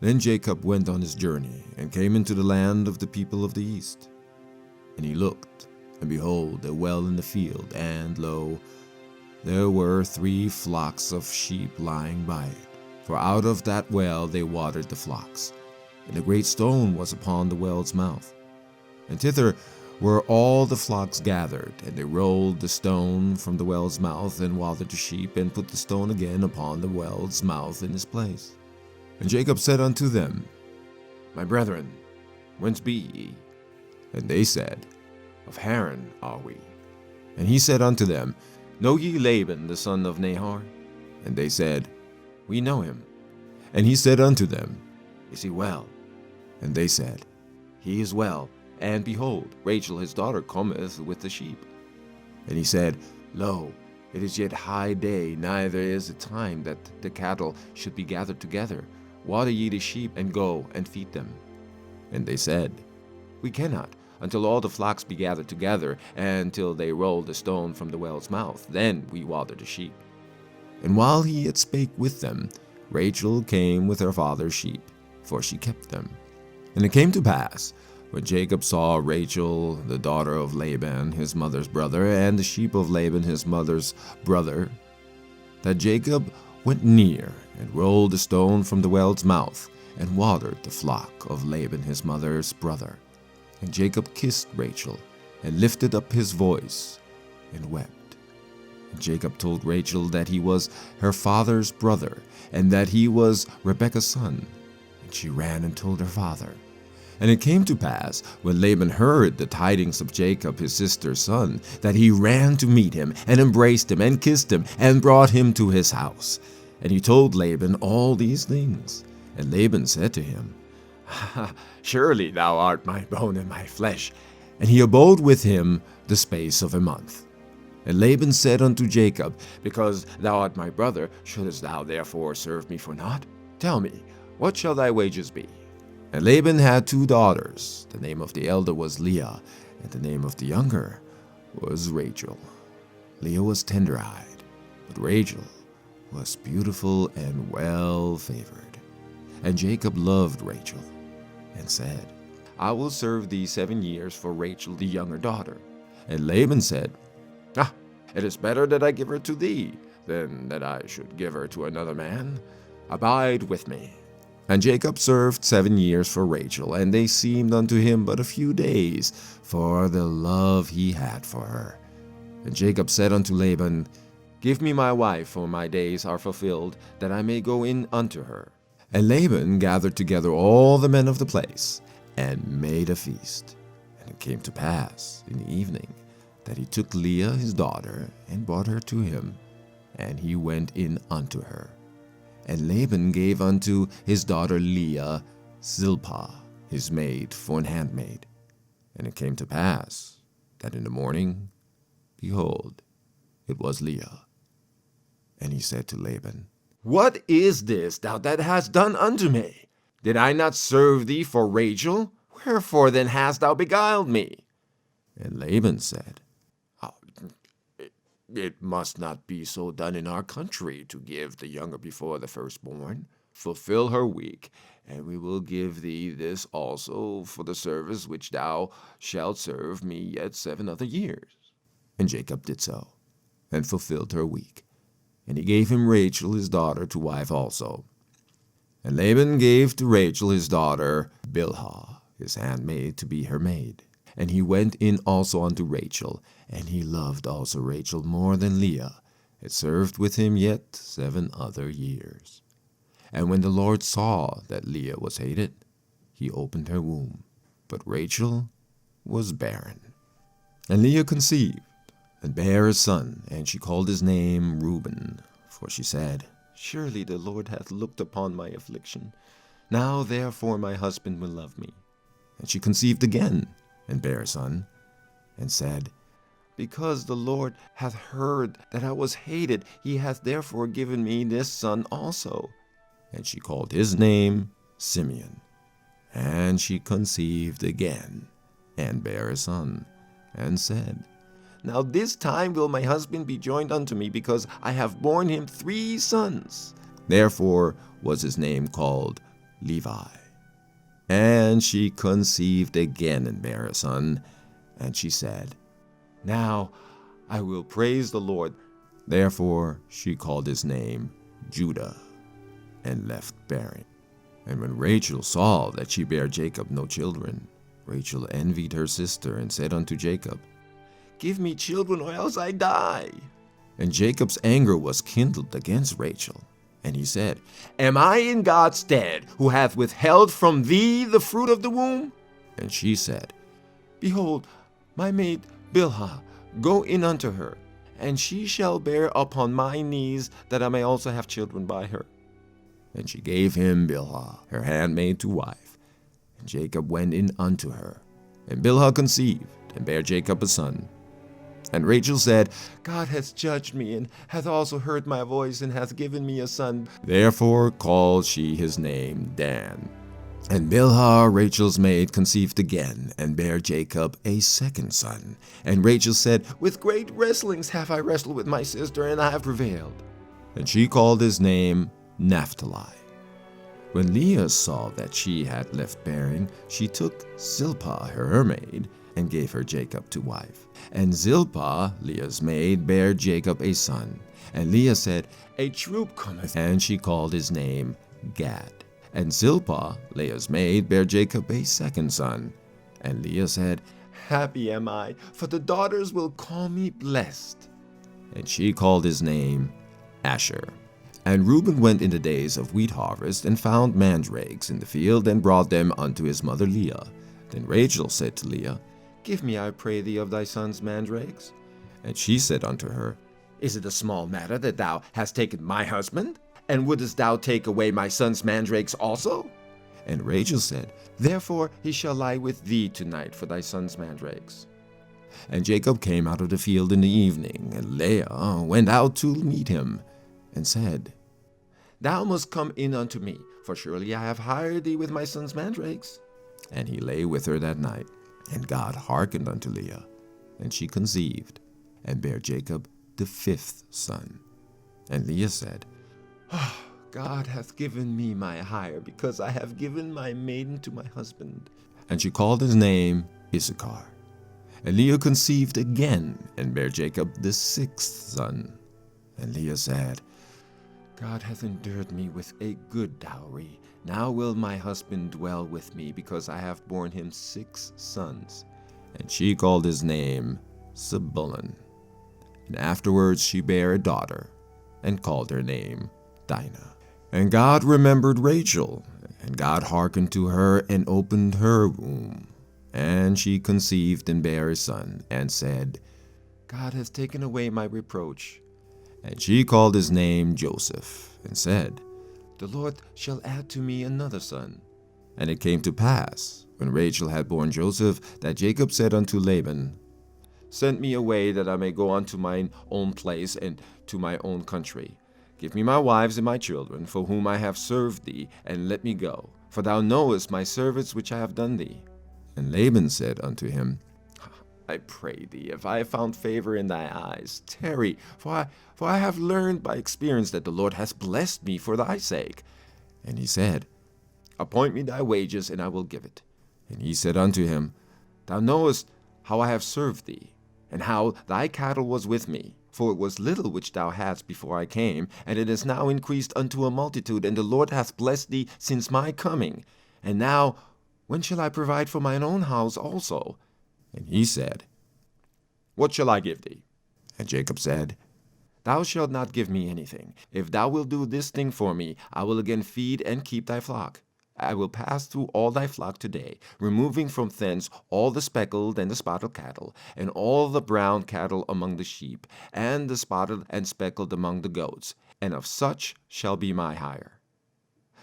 Then Jacob went on his journey, and came into the land of the people of the east. And he looked, and behold, a well in the field, and lo, there were 3 flocks of sheep lying by it. For out of that well they watered the flocks. And a great stone was upon the well's mouth. And thither were all the flocks gathered, and they rolled the stone from the well's mouth, and watered the sheep, and put the stone again upon the well's mouth in his place. And Jacob said unto them, My brethren, whence be ye? And they said, Of Haran are we. And he said unto them, Know ye Laban the son of Nahor? And they said, We know him. And he said unto them, Is he well? And they said, He is well. And behold, Rachel his daughter cometh with the sheep. And he said, Lo, it is yet high day, neither is it time that the cattle should be gathered together. Water ye the sheep, and go and feed them. And they said, We cannot, until all the flocks be gathered together, and till they roll the stone from the well's mouth. Then we water the sheep. And while he yet spake with them, Rachel came with her father's sheep, for she kept them. And it came to pass, when Jacob saw Rachel, the daughter of Laban, his mother's brother, and the sheep of Laban, his mother's brother, that Jacob went near, and rolled the stone from the well's mouth, and watered the flock of Laban his mother's brother. And Jacob kissed Rachel, and lifted up his voice, and wept. And Jacob told Rachel that he was her father's brother, and that he was Rebekah's son. And she ran and told her father. And it came to pass, when Laban heard the tidings of Jacob his sister's son, that he ran to meet him, and embraced him, and kissed him, and brought him to his house. And he told Laban all these things. And Laban said to him, Surely thou art my bone and my flesh. And he abode with him the space of a month. And Laban said unto Jacob, Because thou art my brother, shouldest thou therefore serve me for naught? Tell me, what shall thy wages be? And Laban had 2 daughters. The name of the elder was Leah, and the name of the younger was Rachel. Leah was tender-eyed, but Rachel was beautiful and well-favored. And Jacob loved Rachel, and said, I will serve thee 7 years for Rachel the younger daughter. And Laban said, It is better that I give her to thee, than that I should give her to another man. Abide with me. And Jacob served 7 years for Rachel, and they seemed unto him but a few days, for the love he had for her. And Jacob said unto Laban, Give me my wife, for my days are fulfilled, that I may go in unto her. And Laban gathered together all the men of the place, and made a feast. And it came to pass in the evening, that he took Leah his daughter, and brought her to him, and he went in unto her. And Laban gave unto his daughter Leah Zilpah, his maid, for an handmaid. And it came to pass, that in the morning, behold, it was Leah. And he said to Laban, What is this thou that hast done unto me? Did I not serve thee for Rachel? Wherefore then hast thou beguiled me? And Laban said, It must not be so done in our country, to give the younger before the firstborn. Fulfill her week, and we will give thee this also for the service which thou shalt serve me yet 7 other years. And Jacob did so, and fulfilled her week. And he gave him Rachel his daughter to wife also. And Laban gave to Rachel his daughter Bilhah, his handmaid, to be her maid. And he went in also unto Rachel, and he loved also Rachel more than Leah, and served with him yet 7 other years. And when the Lord saw that Leah was hated, he opened her womb, but Rachel was barren. And Leah conceived, and bare a son, and she called his name Reuben, for she said, Surely the Lord hath looked upon my affliction. Now therefore my husband will love me. And she conceived again, and bare a son, and said, Because the Lord hath heard that I was hated, he hath therefore given me this son also. And she called his name Simeon. And she conceived again, and bare a son, and said, Now this time will my husband be joined unto me, because I have borne him 3 sons. Therefore was his name called Levi. And she conceived again and bare a son, and she said, Now I will praise the Lord. Therefore she called his name Judah, and left bearing. And when Rachel saw that she bare Jacob no children, Rachel envied her sister, and said unto Jacob, Give me children, or else I die. And Jacob's anger was kindled against Rachel. And he said, Am I in God's stead, who hath withheld from thee the fruit of the womb? And she said, Behold, my maid Bilhah, go in unto her, and she shall bear upon my knees, that I may also have children by her. And she gave him Bilhah, her handmaid, to wife. And Jacob went in unto her. And Bilhah conceived, and bare Jacob a son. And Rachel said, God hath judged me, and hath also heard my voice, and hath given me a son. Therefore called she his name Dan. And Bilhah, Rachel's maid, conceived again, and bare Jacob a second son. And Rachel said, With great wrestlings have I wrestled with my sister, and I have prevailed. And she called his name Naphtali. When Leah saw that she had left bearing, she took Zilpah her maid, and gave her Jacob to wife. And Zilpah, Leah's maid, bare Jacob a son. And Leah said, A troop cometh. And she called his name Gad. And Zilpah, Leah's maid, bare Jacob a second son. And Leah said, Happy am I, for the daughters will call me blessed. And she called his name Asher. And Reuben went in the days of wheat harvest, and found mandrakes in the field, and brought them unto his mother Leah. Then Rachel said to Leah, Give me, I pray thee, of thy son's mandrakes. And she said unto her, Is it a small matter that thou hast taken my husband? And wouldest thou take away my son's mandrakes also? And Rachel said, Therefore he shall lie with thee tonight for thy son's mandrakes. And Jacob came out of the field in the evening, and Leah went out to meet him, and said, Thou must come in unto me, for surely I have hired thee with my son's mandrakes. And he lay with her that night. And God hearkened unto Leah, and she conceived, and bare Jacob the fifth son. And Leah said, God hath given me my hire, because I have given my maiden to my husband. And she called his name Issachar. And Leah conceived again, and bare Jacob the sixth son. And Leah said, God hath endured me with a good dowry. Now will my husband dwell with me, because I have borne him 6 sons. And she called his name Zebulun. And afterwards she bare a daughter, and called her name Dinah. And God remembered Rachel, and God hearkened to her, and opened her womb. And she conceived and bare a son, and said, God hath taken away my reproach. And she called his name Joseph, and said, The Lord shall add to me another son. And it came to pass, when Rachel had borne Joseph, that Jacob said unto Laban, Send me away, that I may go unto mine own place, and to my own country. Give me my wives and my children, for whom I have served thee, and let me go. For thou knowest my service which I have done thee. And Laban said unto him, I pray thee, if I have found favor in thy eyes, tarry, for I have learned by experience that the Lord hath blessed me for thy sake. And he said, Appoint me thy wages, and I will give it. And he said unto him, Thou knowest how I have served thee, and how thy cattle was with me. For it was little which thou hadst before I came, and it is now increased unto a multitude, and the Lord hath blessed thee since my coming. And now, when shall I provide for mine own house also? And he said, What shall I give thee? And Jacob said, Thou shalt not give me anything. If thou wilt do this thing for me, I will again feed and keep thy flock. I will pass through all thy flock today, removing from thence all the speckled and the spotted cattle, and all the brown cattle among the sheep, and the spotted and speckled among the goats, and of such shall be my hire.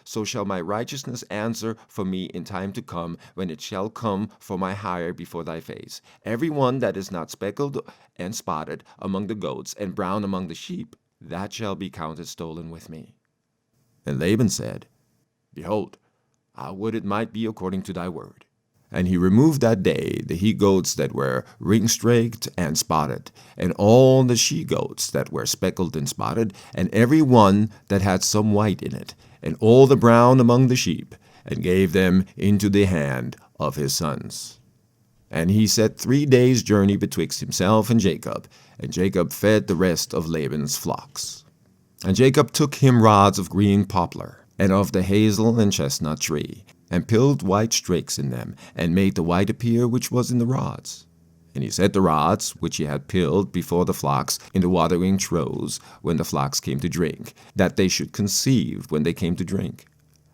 So shall my righteousness answer for me in time to come, when it shall come for my hire before thy face. Every one that is not speckled and spotted among the goats, and brown among the sheep, that shall be counted stolen with me. And Laban said, Behold, I would it might be according to thy word. And he removed that day the he-goats that were ring-straked and spotted, and all the she-goats that were speckled and spotted, and every one that had some white in it, and all the brown among the sheep. and gave them into the hand of his sons. And he set 3 days' journey betwixt himself and Jacob fed the rest of Laban's flocks. And Jacob took him rods of green poplar, and of the hazel and chestnut tree, and pilled white strakes in them, and made the white appear which was in the rods. And he set the rods which he had pilled before the flocks in the watering troughs when the flocks came to drink, that they should conceive when they came to drink.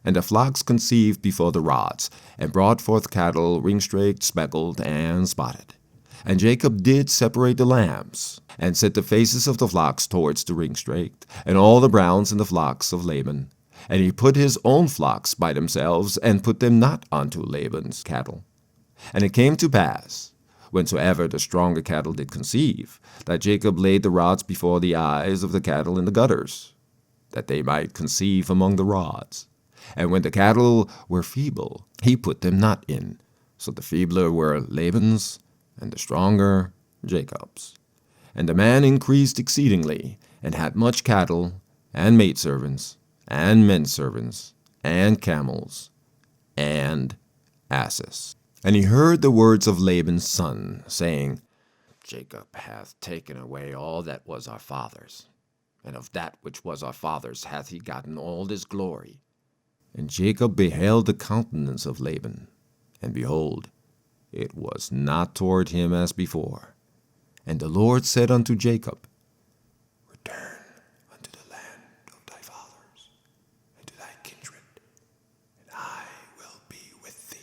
And the flocks conceived before the rods, and brought forth cattle ring-straked, speckled, and spotted. And Jacob did separate the lambs, and set the faces of the flocks towards the ring-straked, and all the browns in the flocks of Laban. And he put his own flocks by themselves, and put them not unto Laban's cattle. And it came to pass, whensoever the stronger cattle did conceive, that Jacob laid the rods before the eyes of the cattle in the gutters, that they might conceive among the rods. And when the cattle were feeble, he put them not in. So the feebler were Laban's, and the stronger Jacob's. And the man increased exceedingly, and had much cattle, and maidservants, and menservants, and camels, and asses. And he heard the words of Laban's son, saying, Jacob hath taken away all that was our father's, and of that which was our father's hath he gotten all this glory. And Jacob beheld the countenance of Laban, and behold, it was not toward him as before. And the Lord said unto Jacob, Return unto the land of thy fathers, and to thy kindred, and I will be with thee.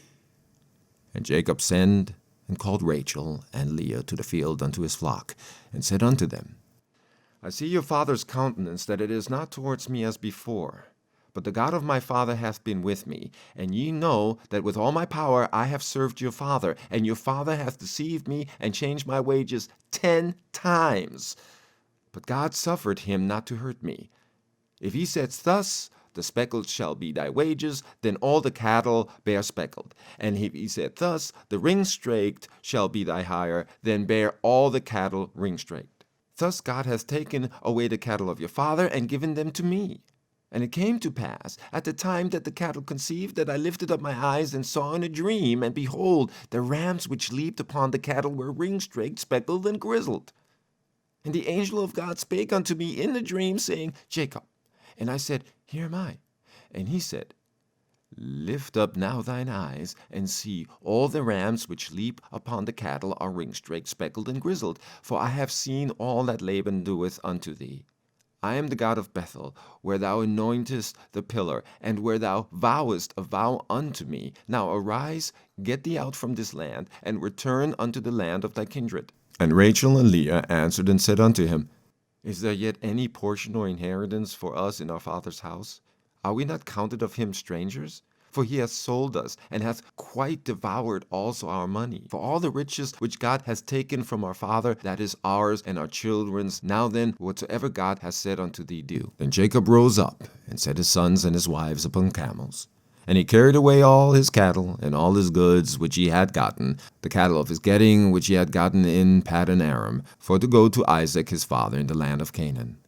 And Jacob sent and called Rachel and Leah to the field unto his flock, and said unto them, I see your father's countenance, that it is not towards me as before. But the God of my father hath been with me, and ye know that with all my power I have served your father, and your father hath deceived me and changed my wages 10 times. But God suffered him not to hurt me. If he says thus, the speckled shall be thy wages, then all the cattle bear speckled. And if he said thus, the ring-straked shall be thy hire, then bear all the cattle ring-straked. Thus God hath taken away the cattle of your father, and given them to me. And it came to pass, at the time that the cattle conceived, that I lifted up my eyes and saw in a dream, and behold, the rams which leaped upon the cattle were ring-straked, speckled, and grizzled. And the angel of God spake unto me in the dream, saying, Jacob. And I said, Here am I. And he said, Lift up now thine eyes, and see, all the rams which leap upon the cattle are ring-straked, speckled, and grizzled. For I have seen all that Laban doeth unto thee. I am the God of Bethel, where thou anointest the pillar, and where thou vowest a vow unto me. Now arise, get thee out from this land, and return unto the land of thy kindred. And Rachel and Leah answered and said unto him, Is there yet any portion or inheritance for us in our father's house? Are we not counted of him strangers? For he hath sold us, and hath quite devoured also our money. For all the riches which God has taken from our father, that is ours and our children's. Now then, whatsoever God has said unto thee, do. Then Jacob rose up, and set his sons and his wives upon camels. And he carried away all his cattle, and all his goods which he had gotten, the cattle of his getting which he had gotten in Paddan Aram, for to go to Isaac his father in the land of Canaan.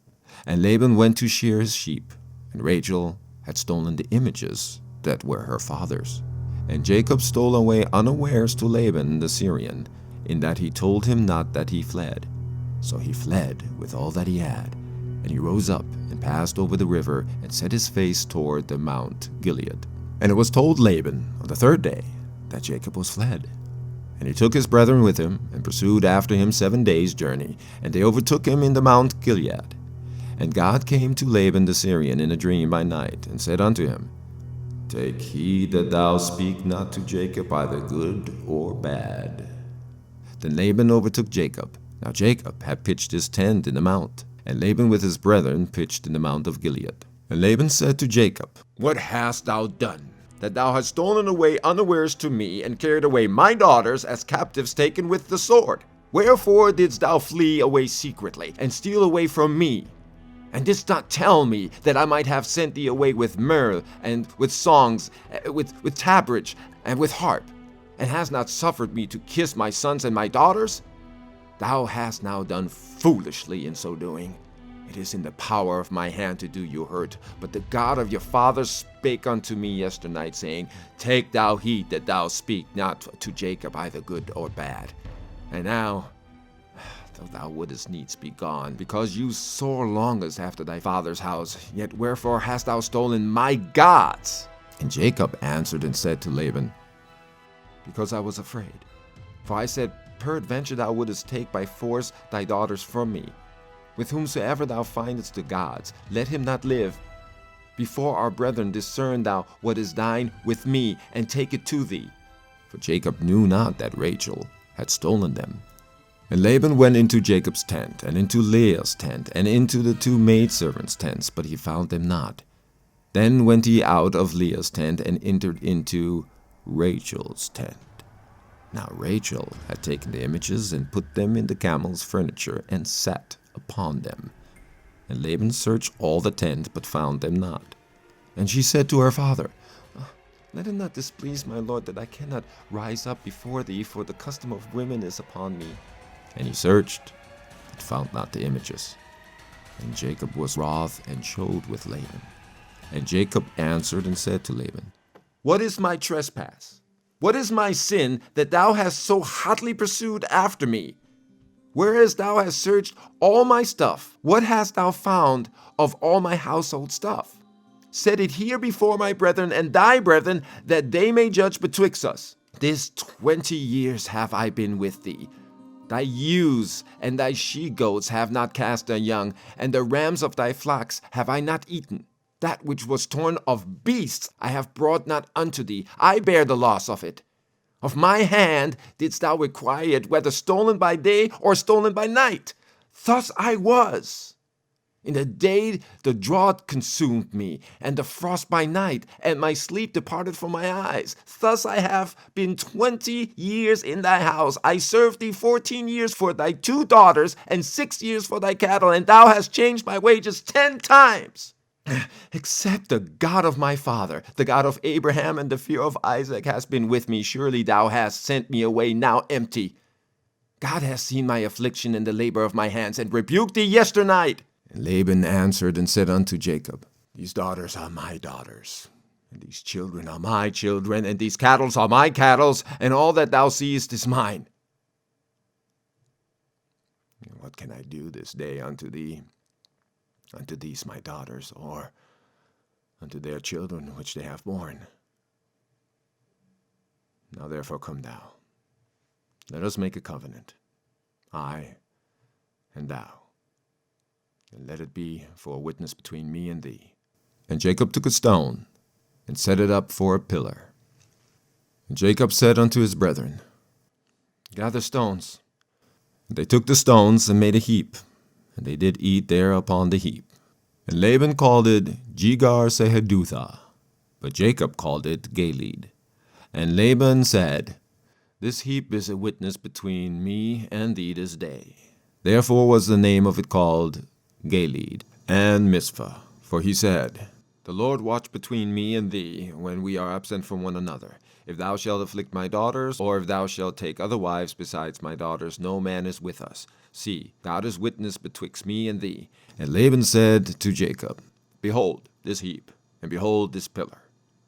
And Laban went to shear his sheep, and Rachel had stolen the images that were her father's. And Jacob stole away unawares to Laban the Syrian, in that he told him not that he fled. So he fled with all that he had. And he rose up and passed over the river, and set his face toward the Mount Gilead. And it was told Laban on the 3rd day that Jacob was fled. And he took his brethren with him, and pursued after him 7 days' journey, and they overtook him in the Mount Gilead. And God came to Laban the Syrian in a dream by night, and said unto him, Take heed that thou speak not to Jacob either good or bad. Then Laban overtook Jacob. Now Jacob had pitched his tent in the mount, and Laban with his brethren pitched in the mount of Gilead. And Laban said to Jacob, What hast thou done, that thou hast stolen away unawares to me, and carried away my daughters as captives taken with the sword? Wherefore didst thou flee away secretly, and steal away from me? And didst not tell me that I might have sent thee away with myrrh, and with songs, with tabrets, and with harp, and hast not suffered me to kiss my sons and my daughters? Thou hast now done foolishly in so doing. It is in the power of my hand to do you hurt. But the God of your fathers spake unto me yesternight, saying, Take thou heed that thou speak not to Jacob either good or bad. And now, though thou wouldest needs be gone, because you sore longest after thy father's house, yet wherefore hast thou stolen my gods? And Jacob answered and said to Laban, Because I was afraid. For I said, Peradventure thou wouldest take by force thy daughters from me. With whomsoever thou findest the gods, let him not live. Before our brethren discern thou what is thine with me, and take it to thee. For Jacob knew not that Rachel had stolen them. And Laban went into Jacob's tent, and into Leah's tent, and into the two maidservants' tents, but he found them not. Then went he out of Leah's tent, and entered into Rachel's tent. Now Rachel had taken the images, and put them in the camel's furniture, and sat upon them. And Laban searched all the tent, but found them not. And she said to her father, Let it not displease my lord, that I cannot rise up before thee, for the custom of women is upon me. And he searched, but found not the images. And Jacob was wroth, and showed with Laban. And Jacob answered and said to Laban, What is my trespass? What is my sin, that thou hast so hotly pursued after me? Whereas thou hast searched all my stuff, what hast thou found of all my household stuff? Set it here before my brethren and thy brethren, that they may judge betwixt us. This 20 years have I been with thee. Thy ewes and thy she-goats have not cast their young, and the rams of thy flocks have I not eaten. That which was torn of beasts I have brought not unto thee. I bear the loss of it. Of my hand didst thou require it, whether stolen by day or stolen by night. Thus I was. In the day the drought consumed me, and the frost by night, and my sleep departed from my eyes. Thus I have been 20 years in thy house. I served thee 14 years for thy 2 daughters, and 6 years for thy cattle, and thou hast changed my wages 10 times. Except the God of my father, the God of Abraham and the fear of Isaac has been with me. Surely thou hast sent me away now empty. God has seen my affliction and the labor of my hands, and rebuked thee yesternight. And Laban answered and said unto Jacob, These daughters are my daughters, and these children are my children, and these cattle are my cattle, and all that thou seest is mine. And what can I do this day unto thee? Unto these my daughters, or unto their children which they have borne. Now therefore come thou, let us make a covenant, I and thou, and let it be for a witness between me and thee. And Jacob took a stone, and set it up for a pillar. And Jacob said unto his brethren, Gather stones. And they took the stones, and made a heap, and they did eat there upon the heap. And Laban called it Jegar-sahadutha, but Jacob called it Galeed. And Laban said, This heap is a witness between me and thee this day. Therefore was the name of it called Galeed and Mizpah. For he said, The Lord watch between me and thee when we are absent from one another. If thou shalt afflict my daughters, or if thou shalt take other wives besides my daughters, no man is with us. See, God is witness betwixt me and thee. And Laban said to Jacob, Behold this heap, and behold this pillar,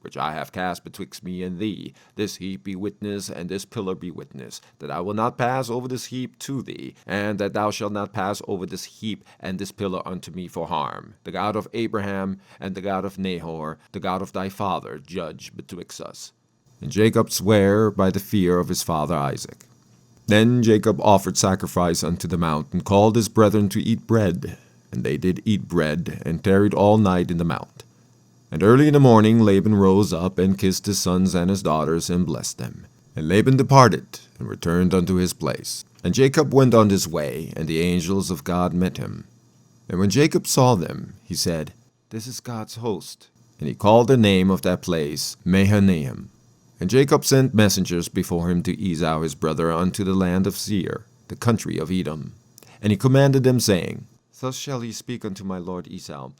which I have cast betwixt me and thee. This heap be witness, and this pillar be witness, that I will not pass over this heap to thee, and that thou shalt not pass over this heap and this pillar unto me for harm. The God of Abraham and the God of Nahor, the God of thy father, judge betwixt us. And Jacob sware by the fear of his father Isaac. Then Jacob offered sacrifice unto the mount, and called his brethren to eat bread. And they did eat bread, and tarried all night in the mount. And early in the morning Laban rose up, and kissed his sons and his daughters, and blessed them. And Laban departed, and returned unto his place. And Jacob went on his way, and the angels of God met him. And when Jacob saw them, he said, This is God's host. And he called the name of that place Mahanaim. And Jacob sent messengers before him to Esau his brother unto the land of Seir, the country of Edom. And he commanded them, saying, Thus shall he speak unto my lord Esau,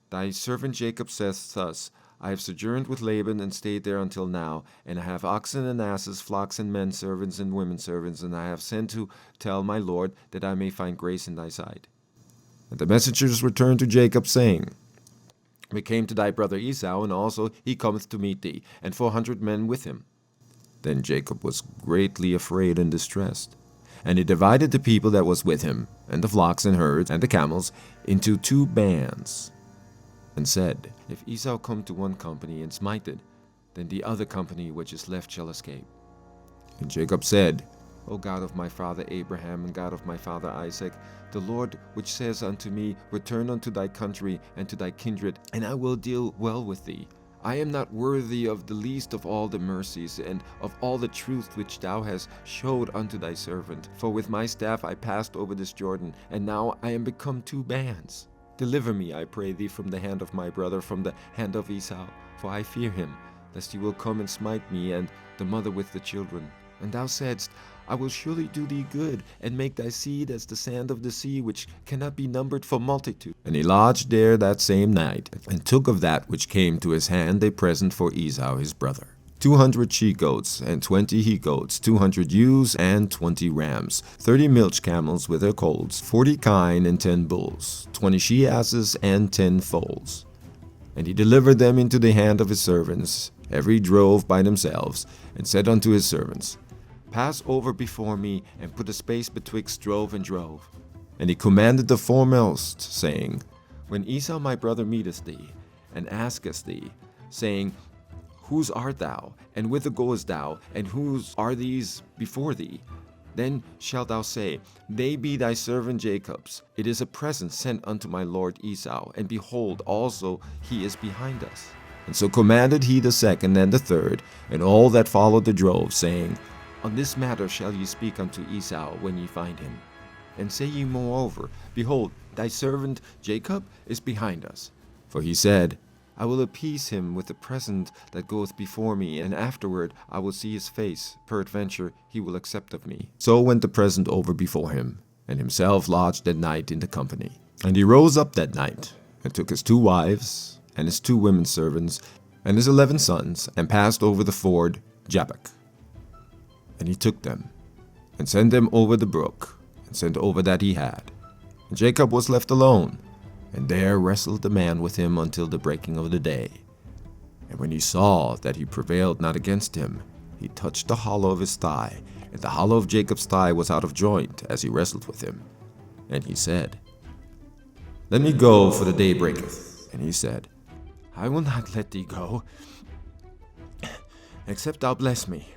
Thy servant Jacob saith thus, I have sojourned with Laban, and stayed there until now, and I have oxen and asses, flocks and men servants and women servants, and I have sent to tell my lord, that I may find grace in thy sight. And the messengers returned to Jacob, saying, We came to thy brother Esau, and also he cometh to meet thee, and 400 men with him. Then Jacob was greatly afraid and distressed. And he divided the people that was with him, and the flocks and herds, and the camels, into 2 bands, and said, If Esau come to one company and smite it, then the other company which is left shall escape. And Jacob said, O God of my father Abraham, and God of my father Isaac, the Lord which says unto me, Return unto thy country and to thy kindred, and I will deal well with thee. I am not worthy of the least of all the mercies, and of all the truth which thou hast showed unto thy servant. For with my staff I passed over this Jordan, and now I am become 2 bands. Deliver me, I pray thee, from the hand of my brother, from the hand of Esau, for I fear him, lest he will come and smite me, and the mother with the children. And thou saidst, I will surely do thee good, and make thy seed as the sand of the sea, which cannot be numbered for multitude. And he lodged there that same night, and took of that which came to his hand a present for Esau his brother. 200 she-goats, and 20 he-goats, 200 ewes, and 20 rams, 30 milch camels with their colts, 40 kine, and 10 bulls, 20 she-asses, and 10 foals. And he delivered them into the hand of his servants, every drove by themselves, and said unto his servants, Pass over before me, and put a space betwixt drove and drove. And he commanded the foremost, saying, When Esau my brother meeteth thee, and asketh thee, saying, Whose art thou, and whither goest thou, and whose are these before thee? Then shalt thou say, They be thy servant Jacob's. It is a present sent unto my lord Esau, and behold, also he is behind us. And so commanded he the second and the third, and all that followed the drove, saying, On this matter shall ye speak unto Esau when ye find him. And say ye moreover, Behold, thy servant Jacob is behind us. For he said, I will appease him with the present that goeth before me, and afterward I will see his face. Peradventure he will accept of me. So went the present over before him, and himself lodged that night in the company. And he rose up that night, and took his 2 wives, and his 2 women servants, and his 11 sons, and passed over the ford Jabbok. And he took them, and sent them over the brook, and sent over that he had. And Jacob was left alone, and there wrestled the man with him until the breaking of the day. And when he saw that he prevailed not against him, he touched the hollow of his thigh, and the hollow of Jacob's thigh was out of joint as he wrestled with him. And he said, Let me go, for the day breaketh. And he said, I will not let thee go, except thou bless me.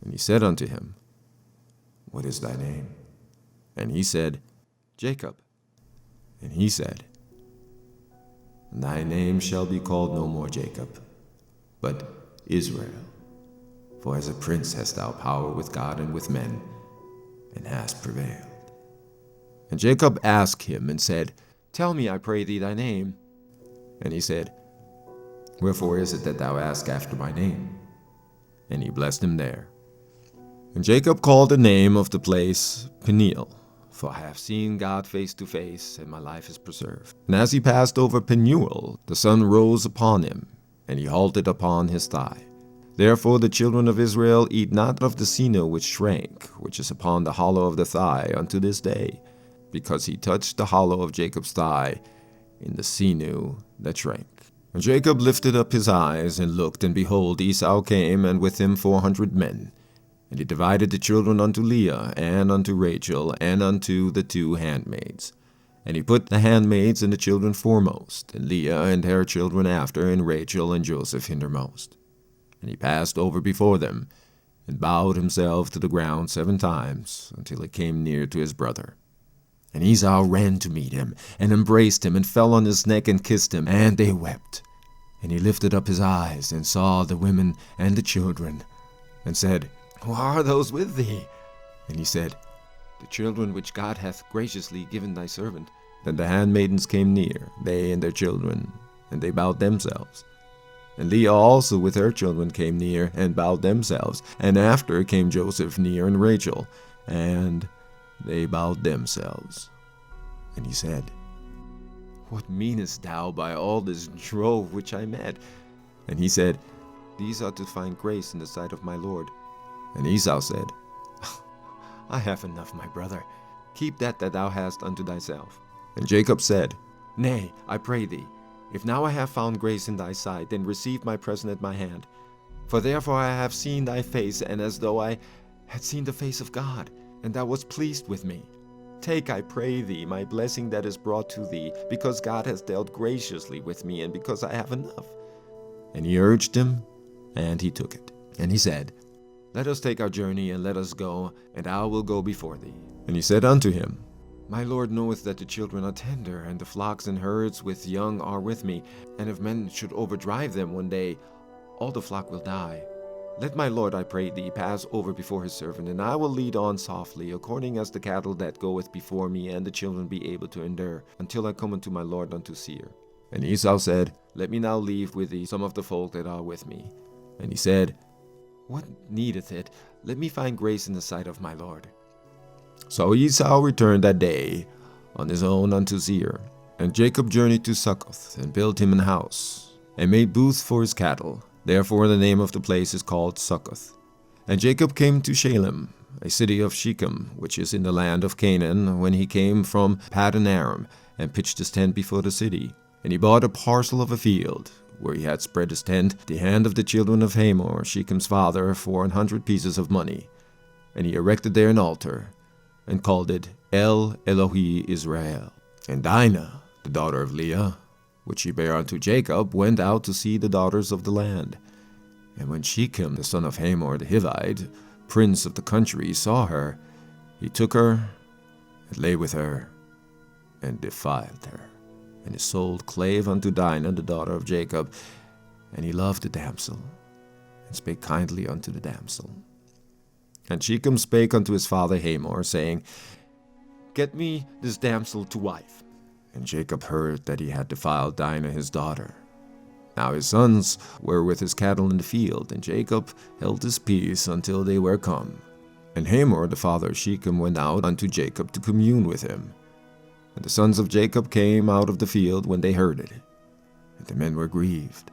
And he said unto him, What is thy name? And he said, Jacob. And he said, Thy name shall be called no more Jacob, but Israel. For as a prince hast thou power with God and with men, and hast prevailed. And Jacob asked him and said, Tell me, I pray thee, thy name. And he said, Wherefore is it that thou ask after my name? And he blessed him there. And Jacob called the name of the place Peniel, for I have seen God face to face, and my life is preserved. And as he passed over Penuel, the sun rose upon him, and he halted upon his thigh. Therefore the children of Israel eat not of the sinew which shrank, which is upon the hollow of the thigh, unto this day, because he touched the hollow of Jacob's thigh in the sinew that shrank. And Jacob lifted up his eyes, and looked, and behold, Esau came, and with him 400 men. And he divided the children unto Leah, and unto Rachel, and unto the 2 handmaids. And he put the handmaids and the children foremost, and Leah and her children after, and Rachel and Joseph hindermost. And he passed over before them, and bowed himself to the ground 7 times, until he came near to his brother. And Esau ran to meet him, and embraced him, and fell on his neck, and kissed him, and they wept. And he lifted up his eyes, and saw the women and the children, and said, Who are those with thee? And he said, The children which God hath graciously given thy servant. Then the handmaidens came near, they and their children, and they bowed themselves. And Leah also with her children came near, and bowed themselves. And after came Joseph near, and Rachel, and they bowed themselves. And he said, What meanest thou by all this drove which I met? And he said, These are to find grace in the sight of my Lord. And Esau said, I have enough, my brother. Keep that thou hast unto thyself. And Jacob said, Nay, I pray thee, if now I have found grace in thy sight, then receive my present at my hand. For therefore I have seen thy face, and as though I had seen the face of God, and thou wast pleased with me. Take, I pray thee, my blessing that is brought to thee, because God has dealt graciously with me, and because I have enough. And he urged him, and he took it. And he said, Let us take our journey, and let us go, and I will go before thee. And he said unto him, My Lord knoweth that the children are tender, and the flocks and herds with young are with me, and if men should overdrive them one day, all the flock will die. Let my Lord, I pray thee, pass over before his servant, and I will lead on softly, according as the cattle that goeth before me, and the children be able to endure, until I come unto my Lord unto Seir. And Esau said, Let me now leave with thee some of the folk that are with me. And he said, What needeth it? Let me find grace in the sight of my Lord. So Esau returned that day on his own unto Seir. And Jacob journeyed to Succoth, and built him an house, and made booths for his cattle. Therefore the name of the place is called Succoth. And Jacob came to Shalem, a city of Shechem, which is in the land of Canaan, when he came from Paddan Aram, and pitched his tent before the city. And he bought a parcel of a field, where he had spread his tent, the hand of the children of Hamor, Shechem's father, for 100 pieces of money. And he erected there an altar, and called it El Elohi Israel. And Dinah, the daughter of Leah, which she bare unto Jacob, went out to see the daughters of the land. And when Shechem, the son of Hamor the Hivite, prince of the country, saw her, he took her, and lay with her, and defiled her. And his soul clave unto Dinah, the daughter of Jacob, and he loved the damsel, and spake kindly unto the damsel. And Shechem spake unto his father Hamor, saying, Get me this damsel to wife. And Jacob heard that he had defiled Dinah his daughter. Now his sons were with his cattle in the field, and Jacob held his peace until they were come. And Hamor the father of Shechem went out unto Jacob to commune with him. And the sons of Jacob came out of the field when they heard it. And the men were grieved,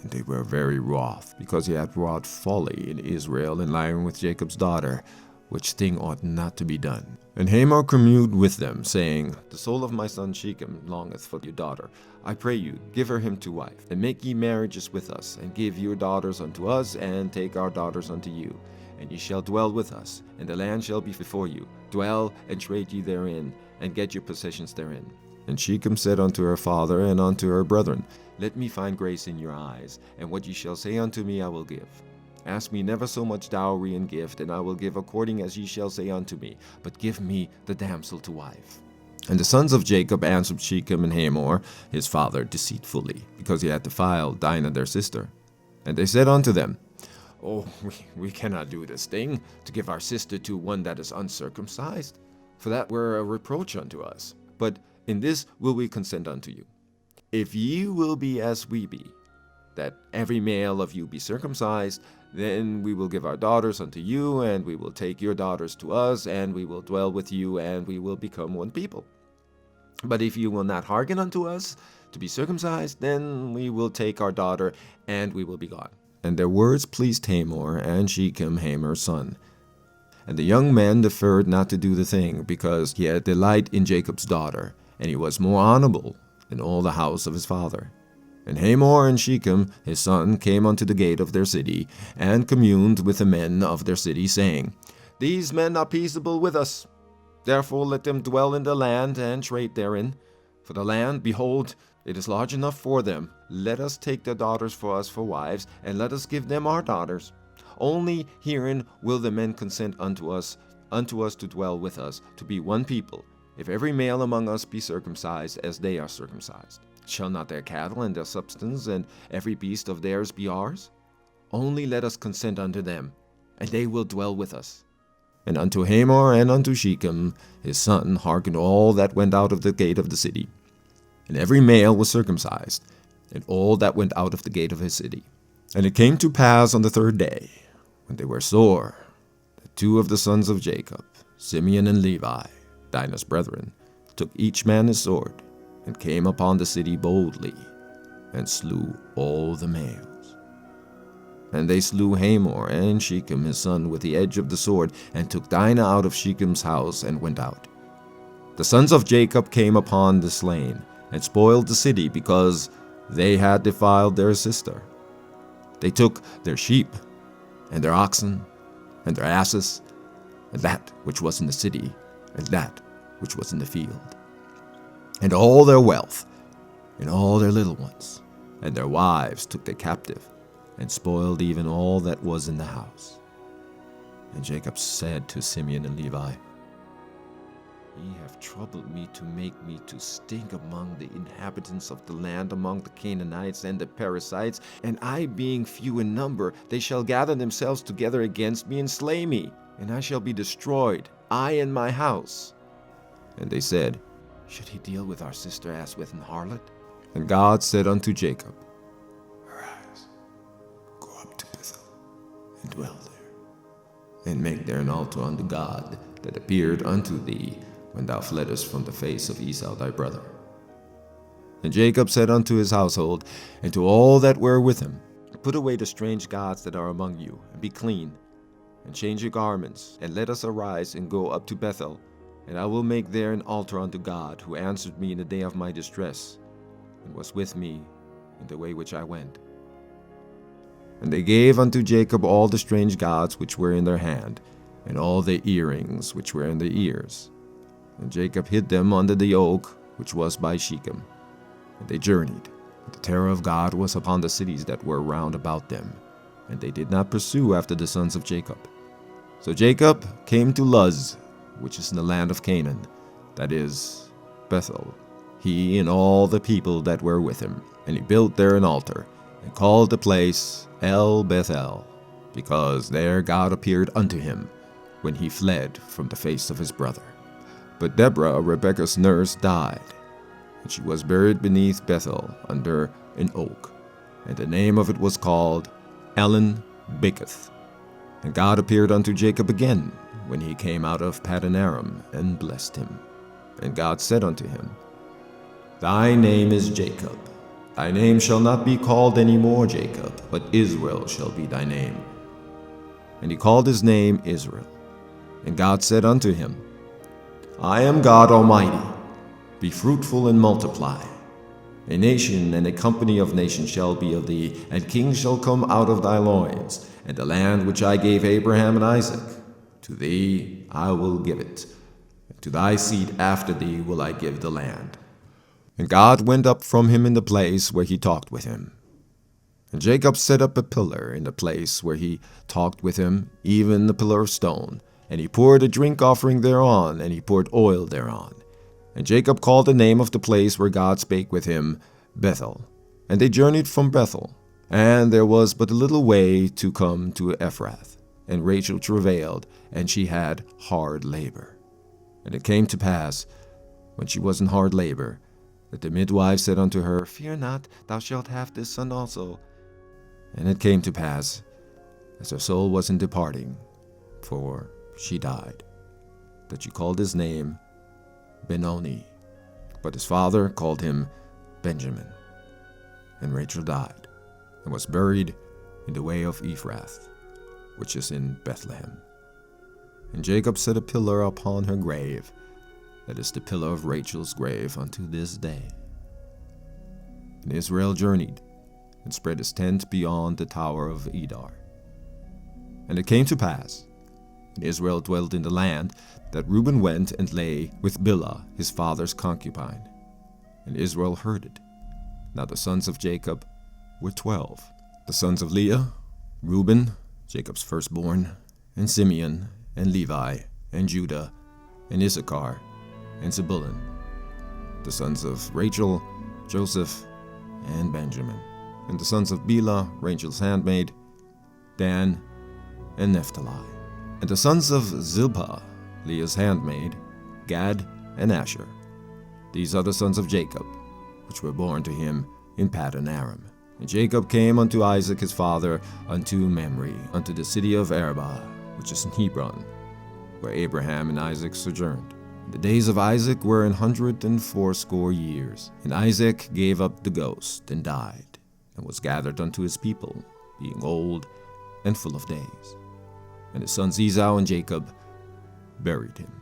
and they were very wroth, because he had wrought folly in Israel in lying with Jacob's daughter, which thing ought not to be done. And Hamor communed with them, saying, The soul of my son Shechem longeth for your daughter. I pray you, give her him to wife, and make ye marriages with us, and give your daughters unto us, and take our daughters unto you. And ye shall dwell with us, and the land shall be before you. Dwell and trade ye therein, and get your possessions therein. And Shechem said unto her father and unto her brethren, Let me find grace in your eyes, and what ye shall say unto me I will give. Ask me never so much dowry and gift, and I will give according as ye shall say unto me, but give me the damsel to wife. And the sons of Jacob answered Shechem and Hamor his father deceitfully, because he had defiled Dinah their sister. And they said unto them, Oh, we cannot do this thing, to give our sister to one that is uncircumcised, for that were a reproach unto us. But in this will we consent unto you. If ye will be as we be, that every male of you be circumcised, then we will give our daughters unto you, and we will take your daughters to us, and we will dwell with you, and we will become one people. But if you will not hearken unto us to be circumcised, then we will take our daughter, and we will be gone. And their words pleased Hamor and Shechem, Hamor's son. And the young man deferred not to do the thing, because he had delight in Jacob's daughter, and he was more honorable than all the house of his father. And Hamor and Shechem his son came unto the gate of their city, and communed with the men of their city, saying, These men are peaceable with us. Therefore let them dwell in the land, and trade therein. For the land, behold, it is large enough for them. Let us take their daughters for us for wives, and let us give them our daughters. Only herein will the men consent unto us to dwell with us, to be one people, if every male among us be circumcised as they are circumcised. Shall not their cattle and their substance and every beast of theirs be ours? Only let us consent unto them, and they will dwell with us. And unto Hamor and unto Shechem his son hearkened all that went out of the gate of the city. And every male was circumcised, and all that went out of the gate of his city. And it came to pass on the third day, when they were sore, that two of the sons of Jacob, Simeon and Levi, Dinah's brethren, took each man his sword, and came upon the city boldly, and slew all the males. And they slew Hamor and Shechem his son with the edge of the sword, and took Dinah out of Shechem's house, and went out. The sons of Jacob came upon the slain, and spoiled the city, because they had defiled their sister. They took their sheep, and their oxen, and their asses, and that which was in the city, and that which was in the field, and all their wealth, and all their little ones, and their wives took they captive, and spoiled even all that was in the house. And Jacob said to Simeon and Levi, Ye have troubled me to make me to stink among the inhabitants of the land, among the Canaanites and the Perizzites, and I being few in number, they shall gather themselves together against me and slay me, and I shall be destroyed, I and my house. And they said, Should he deal with our sister as with an harlot? And God said unto Jacob, Arise, go up to Bethel, and dwell there, and make there an altar unto God that appeared unto thee when thou fleddest from the face of Esau thy brother. And Jacob said unto his household, and to all that were with him, Put away the strange gods that are among you, and be clean, and change your garments, and let us arise and go up to Bethel, and I will make there an altar unto God, who answered me in the day of my distress, and was with me in the way which I went. And they gave unto Jacob all the strange gods which were in their hand, and all the earrings which were in their ears. And Jacob hid them under the oak which was by Shechem. And they journeyed, and the terror of God was upon the cities that were round about them, and they did not pursue after the sons of Jacob. So Jacob came to Luz, which is in the land of Canaan, that is, Bethel, he and all the people that were with him. And he built there an altar, and called the place El Bethel, because there God appeared unto him, when he fled from the face of his brother. But Deborah, Rebekah's nurse, died, and she was buried beneath Bethel under an oak, and the name of it was called Ellen Baketh. And God appeared unto Jacob again, when he came out of Paddan Aram, and blessed him. And God said unto him, Thy name is Jacob. Thy name shall not be called any more Jacob, but Israel shall be thy name. And he called his name Israel. And God said unto him, I am God Almighty. Be fruitful and multiply. A nation and a company of nations shall be of thee, and kings shall come out of thy loins. And the land which I gave Abraham and Isaac, to thee I will give it, and to thy seed after thee will I give the land. And God went up from him in the place where he talked with him. And Jacob set up a pillar in the place where he talked with him, even the pillar of stone. And he poured a drink offering thereon, and he poured oil thereon. And Jacob called the name of the place where God spake with him, Bethel. And they journeyed from Bethel. And there was but a little way to come to Ephrath. And Rachel travailed, and she had hard labor. And it came to pass, when she was in hard labor, that the midwife said unto her, Fear not, thou shalt have this son also. And it came to pass, as her soul was in departing, for she died, that she called his name Benoni, but his father called him Benjamin. And Rachel died, and was buried in the way of Ephrath, which is in Bethlehem. And Jacob set a pillar upon her grave, that is the pillar of Rachel's grave unto this day. And Israel journeyed, and spread his tent beyond the tower of Edar. And it came to pass, and Israel dwelt in the land, that Reuben went and lay with Bilhah his father's concubine. And Israel heard it. Now the sons of Jacob were 12. The sons of Leah, Reuben, Jacob's firstborn, and Simeon, and Levi, and Judah, and Issachar, and Zebulun. The sons of Rachel, Joseph, and Benjamin. And the sons of Bilhah, Rachel's handmaid, Dan, and Naphtali. And the sons of Zilpah, Leah's handmaid, Gad, and Asher. These are the sons of Jacob, which were born to him in Paddan Aram. And Jacob came unto Isaac his father unto Mamre, unto the city of Arabah, which is in Hebron, where Abraham and Isaac sojourned. The days of Isaac were 180 years. And Isaac gave up the ghost, and died, and was gathered unto his people, being old and full of days. And his sons Esau and Jacob buried him.